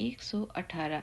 118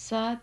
7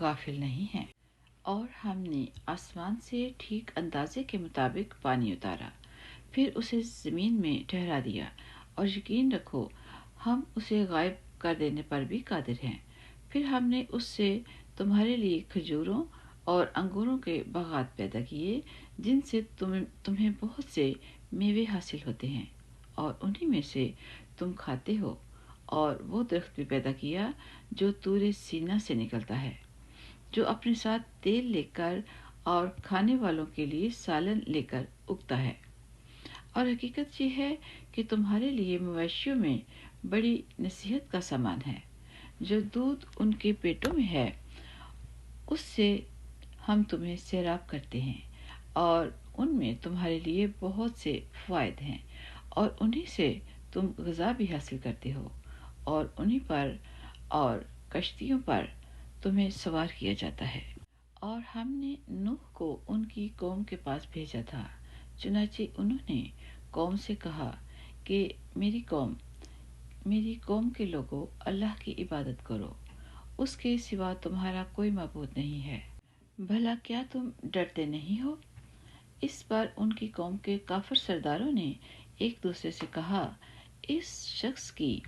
غافل نہیں ہیں۔ اور ہم نے آسمان سے ٹھیک اندازے کے مطابق پانی اتارا، پھر اسے زمین میں ٹھہرا دیا، اور یقین رکھو ہم اسے غائب کر دینے پر بھی قادر ہیں۔ پھر ہم نے اس سے تمہارے لیے کھجوروں اور انگوروں کے باغات پیدا کیے، جن سے تمہیں بہت سے میوے حاصل ہوتے ہیں، اور انہی میں سے تم کھاتے ہو۔ اور وہ درخت بھی پیدا کیا جو طور سینا سے نکلتا ہے، جو اپنے ساتھ تیل لے کر اور کھانے والوں کے لیے سالن لے کر اگتا ہے۔ اور حقیقت یہ ہے کہ تمہارے لیے مویشیوں میں بڑی نصیحت کا سامان ہے۔ جو دودھ ان کے پیٹوں میں ہے اس سے ہم تمہیں سیراب کرتے ہیں، اور ان میں تمہارے لیے بہت سے فوائد ہیں، اور انہی سے تم غذا بھی حاصل کرتے ہو، اور انہی پر اور کشتیوں پر تمہیں سوار کیا جاتا ہے۔ اور ہم نے نوح کو ان کی قوم کے پاس بھیجا تھا، چنانچہ انہوں نے قوم سے کہا کہ میری قوم کے لوگوں، اللہ کی عبادت کرو، اس کے سوا تمہارا کوئی معبود نہیں ہے۔ بھلا کیا تم ڈرتے نہیں ہو؟ اس پر ان کی قوم کے کافر سرداروں نے ایک دوسرے سے کہا، اس شخص کی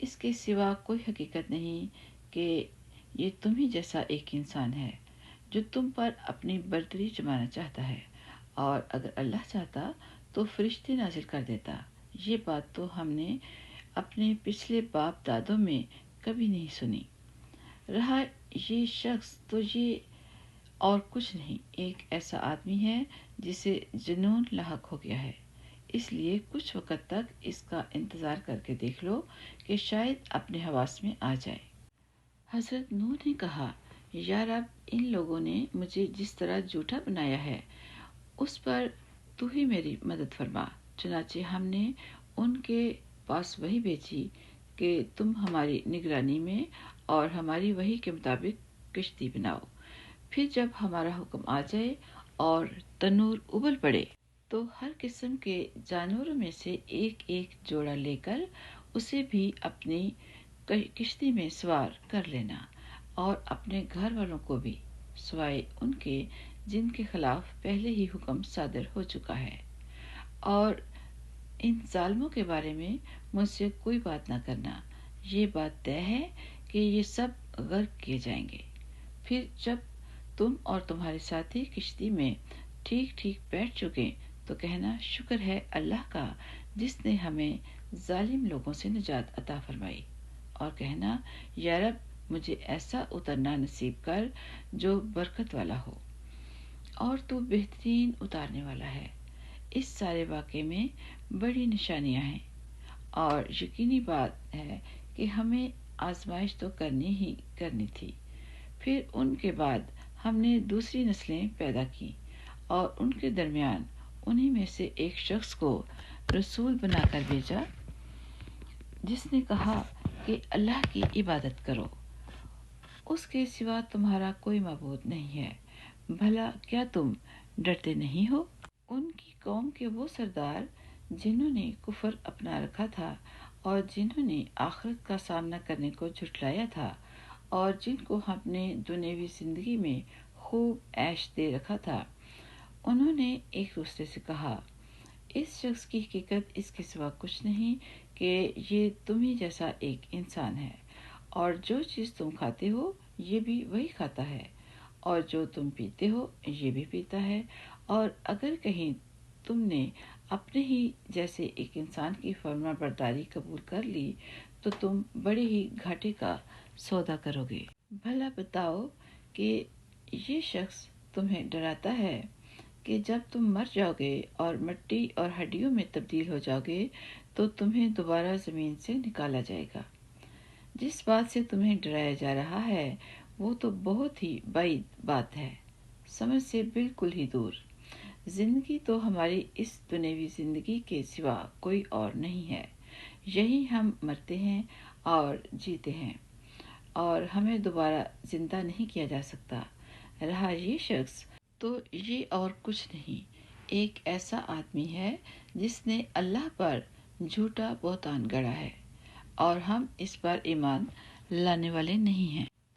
اس کے سوا کوئی حقیقت نہیں کہ یہ تم ہی جیسا ایک انسان ہے، جو تم پر اپنی برتری جمانا چاہتا ہے، اور اگر اللہ چاہتا تو فرشتے نازل کر دیتا۔ یہ بات تو ہم نے اپنے پچھلے باپ دادوں میں کبھی نہیں سنی۔ رہا یہ شخص تو یہ اور کچھ نہیں، ایک ایسا آدمی ہے جسے جنون لاحق ہو گیا ہے، اس لیے کچھ وقت تک اس کا انتظار کر کے دیکھ لو کہ شاید اپنے حواس میں آ جائے۔ حضرت نوح نے کہا، یا رب، ان لوگوں نے مجھے جس طرح جھوٹا بنایا ہے اس پر تو ہی میری مدد فرما۔ چنانچہ ہم نے ان کے پاس وحی بھیجی کہ تم ہماری نگرانی میں اور ہماری وحی کے مطابق کشتی بناؤ، پھر جب ہمارا حکم آ جائے اور تنور ابل پڑے تو ہر قسم کے جانوروں میں سے ایک ایک جوڑا لے کر اسے بھی اپنی کشتی میں سوار کر لینا، اور اپنے گھر والوں کو بھی، سوائے ان کے جن کے خلاف پہلے ہی حکم صادر ہو چکا ہے۔ اور ان ظالموں کے بارے میں مجھ سے کوئی بات نہ کرنا، یہ بات طے ہے کہ یہ سب غرق کیے جائیں گے۔ پھر جب تم اور تمہارے ساتھی کشتی میں ٹھیک ٹھیک بیٹھ چکے تو کہنا، شکر ہے اللہ کا جس نے ہمیں ظالم لوگوں سے نجات عطا فرمائی، اور کہنا، یا رب، مجھے ایسا اترنا نصیب کر جو برکت والا ہو، اور تو بہترین اتارنے والا ہے۔ اس سارے واقعے میں بڑی نشانیاں ہیں، اور یقینی بات ہے کہ ہمیں آزمائش تو کرنی ہی کرنی تھی۔ پھر ان کے بعد ہم نے دوسری نسلیں پیدا کی، اور ان کے درمیان انہی میں سے ایک شخص کو رسول بنا کر بھیجا، جس نے کہا کہ اللہ کی عبادت کرو، اس کے سوا تمہارا کوئی معبود نہیں ہے۔ بھلا کیا تم ڈرتے نہیں ہو؟ ان کی قوم کے وہ سردار جنہوں نے کفر اپنا رکھا تھا، اور جنہوں نے آخرت کا سامنا کرنے کو جھٹلایا تھا، اور جن کو ہم نے دنیاوی زندگی میں خوب عیش دے رکھا تھا، انہوں نے ایک دوسرے سے کہا، اس شخص کی حقیقت اس کے سوا کچھ نہیں کہ یہ تم ہی جیسا ایک انسان ہے، اور جو چیز تم کھاتے ہو یہ بھی وہی کھاتا ہے، اور جو تم پیتے ہو یہ بھی پیتا ہے، اور اگر کہیں تم نے اپنے ہی جیسے ایک انسان کی فرما برداری قبول کر لی تو تم بڑے ہی گھاٹے کا سودا کرو گے۔ بھلا بتاؤ کہ یہ شخص تمہیں ڈراتا ہے کہ جب تم مر جاؤ گے اور مٹی اور ہڈیوں میں تبدیل ہو جاؤ گے تو تمہیں دوبارہ زمین سے نکالا جائے گا۔ جس بات سے تمہیں ڈرایا جا رہا ہے وہ تو بہت ہی بعید بات ہے، سمجھ سے بالکل ہی دور۔ زندگی تو ہماری اس دنیاوی زندگی کے سوا کوئی اور نہیں ہے، یہی ہم مرتے ہیں اور جیتے ہیں، اور ہمیں دوبارہ زندہ نہیں کیا جا سکتا۔ رہا یہ شخص تو یہ اور کچھ نہیں، ایک ایسا آدمی ہے جس نے اللہ پر جھوٹا بہتان گڑھا ہے، اور ہم اس پر ایمان لانے والے نہیں ہیں۔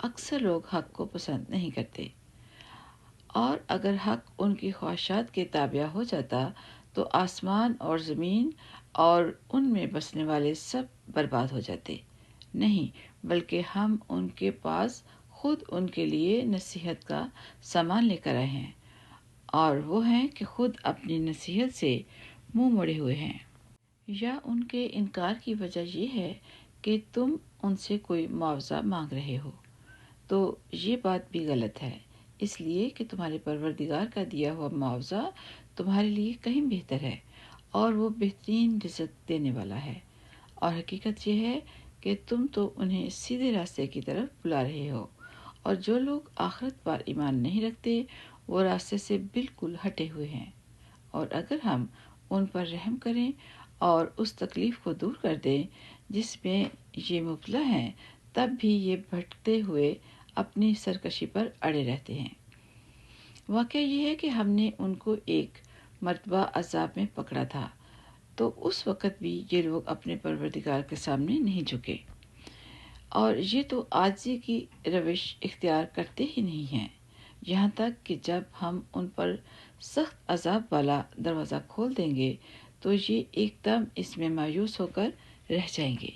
اکثر لوگ حق کو پسند نہیں کرتے، اور اگر حق ان کی خواہشات کے تابع ہو جاتا تو آسمان اور زمین اور ان میں بسنے والے سب برباد ہو جاتے۔ نہیں، بلکہ ہم ان کے پاس خود ان کے لیے نصیحت کا سامان لے کر آئے ہیں، اور وہ ہیں کہ خود اپنی نصیحت سے منہ موڑے ہوئے ہیں۔ یا ان کے انکار کی وجہ یہ ہے کہ تم ان سے کوئی معاوضہ مانگ رہے ہو، تو یہ بات بھی غلط ہے، اس لیے کہ تمہارے پروردگار کا دیا ہوا معاوضہ تمہارے لیے کہیں بہتر ہے، اور وہ بہترین رزق دینے والا ہے۔ اور حقیقت یہ ہے کہ تم تو انہیں سیدھے راستے کی طرف بلا رہے ہو، اور جو لوگ آخرت پر ایمان نہیں رکھتے وہ راستے سے بالکل ہٹے ہوئے ہیں۔ اور اگر ہم ان پر رحم کریں اور اس تکلیف کو دور کر دیں جس میں یہ مبتلا ہیں، تب بھی یہ بھٹکتے ہوئے اپنی سرکشی پر اڑے رہتے ہیں۔ واقعہ یہ ہے کہ ہم نے ان کو ایک مرتبہ عذاب میں پکڑا تھا، تو اس وقت بھی یہ لوگ اپنے پروردگار کے سامنے نہیں جھکے، اور یہ تو عاجزی کی روش اختیار کرتے ہی نہیں ہیں، یہاں تک کہ جب ہم ان پر سخت عذاب والا دروازہ کھول دیں گے تو یہ ایک دم اس میں مایوس ہو کر رہ جائیں گے۔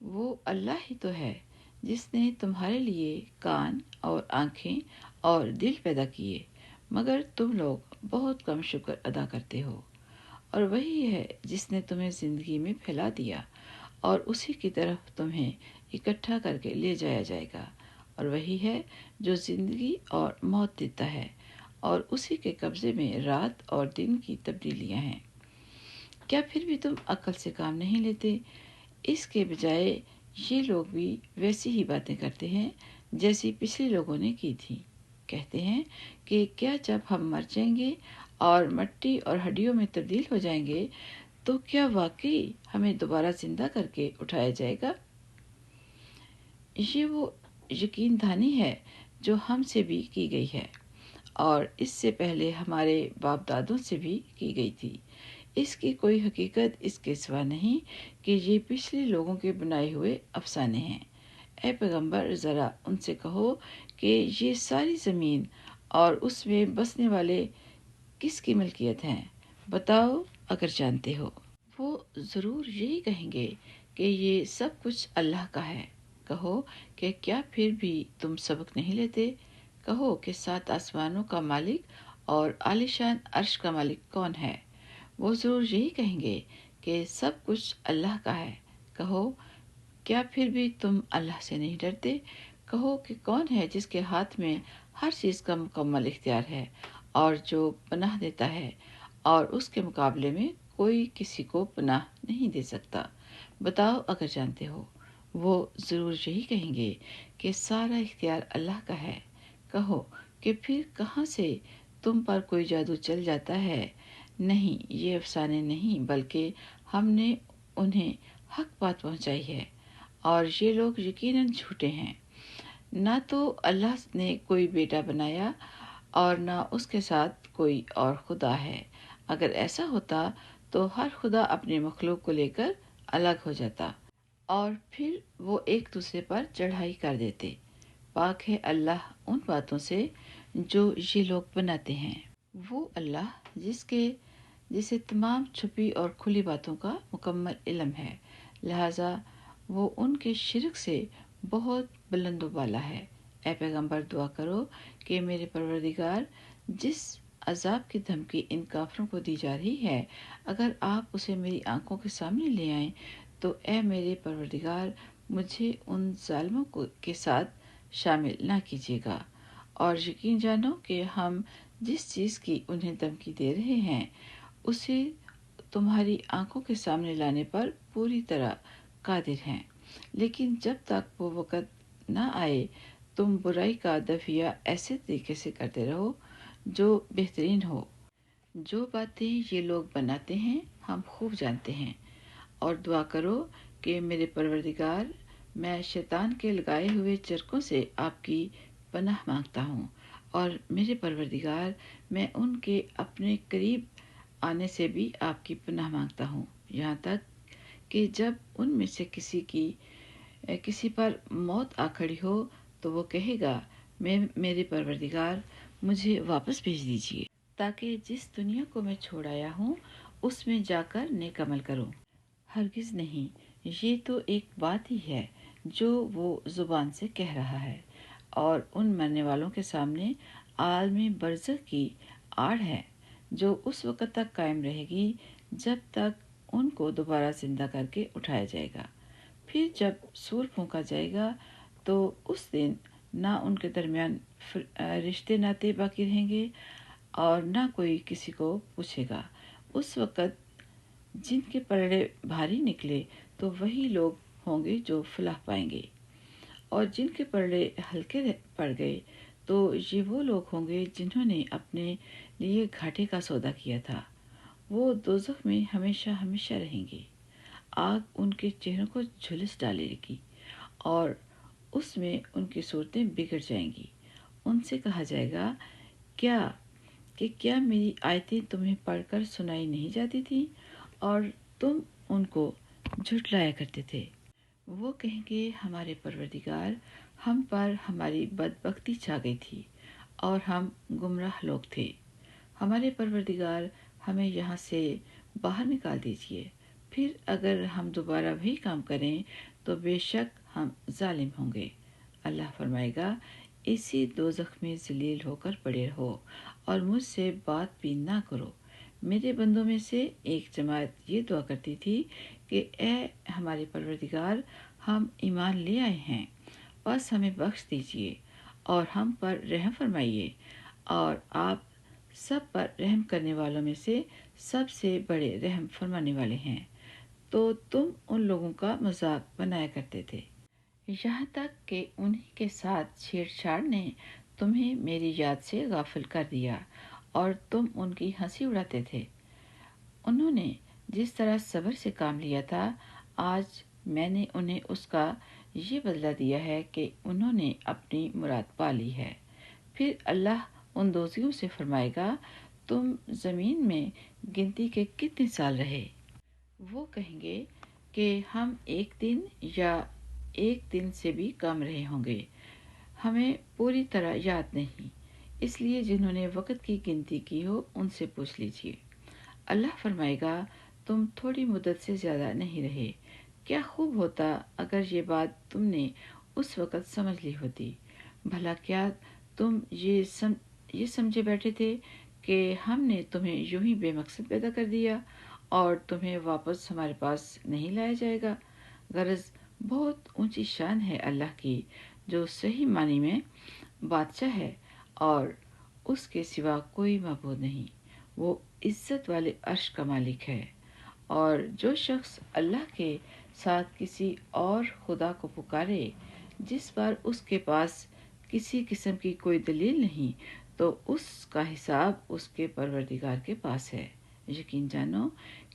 وہ اللہ ہی تو ہے جس نے تمہارے لیے کان اور آنکھیں اور دل پیدا کیے، مگر تم لوگ بہت کم شکر ادا کرتے ہو۔ اور وہی ہے جس نے تمہیں زندگی میں پھیلا دیا، اور اسی کی طرف تمہیں اکٹھا کر کے لے جایا جائے گا، اور وہی ہے جو زندگی اور موت دیتا ہے، اور اسی کے قبضے میں رات اور دن کی تبدیلیاں ہیں۔ کیا پھر بھی تم عقل سے کام نہیں لیتے؟ اس کے بجائے یہ لوگ بھی ویسی ہی باتیں کرتے ہیں جیسی پچھلے لوگوں نے کی تھی۔ کہتے ہیں کہ کیا جب ہم مر جائیں گے اور مٹی اور ہڈیوں میں تبدیل ہو جائیں گے تو کیا واقعی ہمیں دوبارہ زندہ کر کے اٹھایا جائے گا؟ یہ وہ یقین دہانی ہے جو ہم سے بھی کی گئی ہے، اور اس سے پہلے ہمارے باپ دادوں سے بھی کی گئی تھی۔ اس کی کوئی حقیقت اس کے سوا نہیں کہ یہ پچھلے لوگوں کے بنائے ہوئے افسانے ہیں۔ اے پیغمبر، ذرا ان سے کہو کہ یہ ساری زمین اور اس میں بسنے والے کس کی ملکیت ہیں؟ بتاؤ اگر جانتے ہو۔ وہ ضرور یہی کہیں گے کہ یہ سب کچھ اللہ کا ہے۔ کہو کہ کیا پھر بھی تم سبق نہیں لیتے؟ کہو کہ 7 آسمانوں کا مالک اور عالیشان عرش کا مالک کون ہے؟ وہ ضرور یہی کہیں گے کہ سب کچھ اللہ کا ہے۔ کہو کیا پھر بھی تم اللہ سے نہیں ڈرتے؟ کہو کہ کون ہے جس کے ہاتھ میں ہر چیز کا مکمل اختیار ہے، اور جو پناہ دیتا ہے اور اس کے مقابلے میں کوئی کسی کو پناہ نہیں دے سکتا؟ بتاؤ اگر جانتے ہو۔ وہ ضرور یہی کہیں گے کہ سارا اختیار اللہ کا ہے۔ کہو کہ پھر کہاں سے تم پر کوئی جادو چل جاتا ہے؟ نہیں، یہ افسانے نہیں، بلکہ ہم نے انہیں حق بات پہنچائی ہے، اور یہ لوگ یقیناً جھوٹے ہیں۔ نہ تو اللہ نے کوئی بیٹا بنایا اور نہ اس کے ساتھ کوئی اور خدا ہے۔ اگر ایسا ہوتا تو ہر خدا اپنے مخلوق کو لے کر الگ ہو جاتا، اور پھر وہ ایک دوسرے پر چڑھائی کر دیتے۔ پاک ہے اللہ ان باتوں سے جو یہ لوگ بناتے ہیں۔ وہ اللہ جسے تمام چھپی اور کھلی باتوں کا مکمل علم ہے، لہذا وہ ان کے شرک سے بہت بلند و بالا ہے۔ اے پیغمبر، دعا کرو کہ میرے پروردگار، جس عذاب کی دھمکی ان کافروں کو دی جا رہی ہے، اگر آپ اسے میری آنکھوں کے سامنے لے آئیں تو اے میرے پروردگار، مجھے ان ظالموں کے ساتھ شامل نہ کیجیے گا، اور یقین جانو کہ ہم جس چیز کی انہیں دھمکی دے رہے ہیں اسے تمہاری آنکھوں کے سامنے لانے پر پوری طرح قادر ہیں، لیکن جب تک وہ وقت نہ آئے تم برائی کا دفعہ ایسے طریقے سے کرتے رہو جو بہترین ہو۔ جو باتیں یہ لوگ بناتے ہیں ہم خوب جانتے ہیں، اور دعا کرو کہ میرے پروردگار، میں شیطان کے لگائے ہوئے چرکوں سے آپ کی پناہ مانگتا ہوں، اور میرے پروردگار، میں ان کے اپنے قریب آنے سے بھی آپ کی پناہ مانگتا ہوں، یہاں تک کہ جب ان میں سے کسی پر موت آ کھڑی ہو تو وہ کہے گا میرے پروردگار مجھے واپس بھیج دیجیے تاکہ جس دنیا کو میں چھوڑ آیا ہوں اس میں جا کر نیک عمل کروں۔ ہرگز نہیں، یہ تو ایک بات ہی ہے جو وہ زبان سے کہہ رہا ہے، اور ان مرنے والوں کے سامنے عالم برزخ کی آڑ ہے جو اس وقت تک قائم رہے گی جب تک ان کو دوبارہ زندہ کر کے اٹھایا جائے گا۔ پھر جب سور پھونکا جائے گا تو اس دن نہ ان کے درمیان رشتے ناطے باقی رہیں گے اور نہ کوئی کسی کو پوچھے گا۔ اس وقت جن کے پلڑے بھاری نکلے تو وہی لوگ ہوں گے جو فلاح پائیں گے، اور جن کے پلڑے ہلکے پڑ گئے تو یہ وہ لوگ ہوں گے جنہوں نے اپنے لیے گھاٹے کا سودا کیا تھا۔ وہ دوزخ میں ہمیشہ ہمیشہ رہیں گے۔ آگ ان کے چہروں کو جھلس ڈالے گی اور اس میں ان کی صورتیں بگڑ جائیں گی۔ ان سے کہا جائے گا کیا میری آیتیں تمہیں پڑھ کر سنائی نہیں جاتی تھی اور تم ان کو جھٹلایا کرتے تھے؟ وہ کہیں گے ہمارے پروردگار، ہم پر ہماری بدبختی چھا گئی تھی اور ہم گمراہ لوگ تھے۔ ہمارے پروردگار ہمیں یہاں سے باہر نکال دیجیے، پھر اگر ہم دوبارہ بھی کام کریں تو بے شک ہم ظالم ہوں گے۔ اللہ فرمائے گا اسی دوزخ میں ذلیل ہو کر پڑے رہو اور مجھ سے بات بھی نہ کرو۔ میرے بندوں میں سے ایک جماعت یہ دعا کرتی تھی کہ اے ہمارے پروردگار، ہم ایمان لے آئے ہیں، بس ہمیں بخش دیجیے اور ہم پر رحم فرمائیے، اور آپ سب پر رحم کرنے والوں میں سے سب سے بڑے رحم فرمانے والے ہیں۔ تو تم ان لوگوں کا مذاق بنایا کرتے تھے، یہاں تک کہ انہی کے ساتھ چھیڑ چھاڑ نے تمہیں میری یاد سے غافل کر دیا اور تم ان کی ہنسی اڑاتے تھے۔ انہوں نے جس طرح صبر سے کام لیا تھا، آج میں نے انہیں اس کا یہ بدلہ دیا ہے کہ انہوں نے اپنی مراد پا لی ہے۔ پھر اللہ ان دوزیوں سے فرمائے گا تم زمین میں گنتی کے کتنے سال رہے؟ وہ کہیں گے کہ ہم ایک دن یا ایک دن سے بھی کم رہے ہوں گے، ہمیں پوری طرح یاد نہیں، اس لیے جنہوں نے وقت کی گنتی کی ہو ان سے پوچھ لیجیے۔ اللہ فرمائے گا تم تھوڑی مدت سے زیادہ نہیں رہے، کیا خوب ہوتا اگر یہ بات تم نے اس وقت سمجھ لی ہوتی۔ بھلا کیا تم یہ سمجھے بیٹھے تھے کہ ہم نے تمہیں یوں ہی بے مقصد پیدا کر دیا اور تمہیں واپس ہمارے پاس نہیں لایا جائے گا؟ غرض بہت اونچی شان ہے اللہ کی، جو صحیح معنی میں بادشاہ ہے اور اس کے سوا کوئی معبود نہیں۔ وہ عزت والے عرش کا مالک ہے، اور جو شخص اللہ کے ساتھ کسی اور خدا کو پکارے جس پر اس کے پاس کسی قسم کی کوئی دلیل نہیں، تو اس کا حساب اس کے پروردگار کے پاس ہے۔ یقین جانو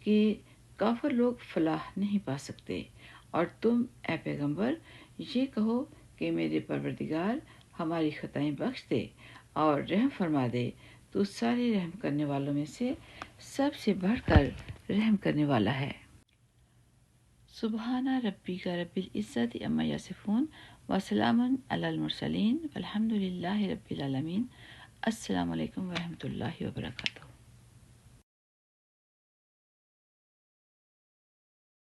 کہ کافر لوگ فلاح نہیں پا سکتے، اور تم اے پیغمبر یہ کہو کہ میرے پروردگار ہماری خطائیں بخش دے اور رحم فرما دے، تو سارے رحم کرنے والوں میں سے سب سے بڑھ کر رحم کرنے والا ہے۔ سبحان ربک رب العزت عما یصفون وسلام علی المرسلین والحمد للہ رب العالمین۔ السلام علیکم ورحمۃ اللہ وبرکاتہ۔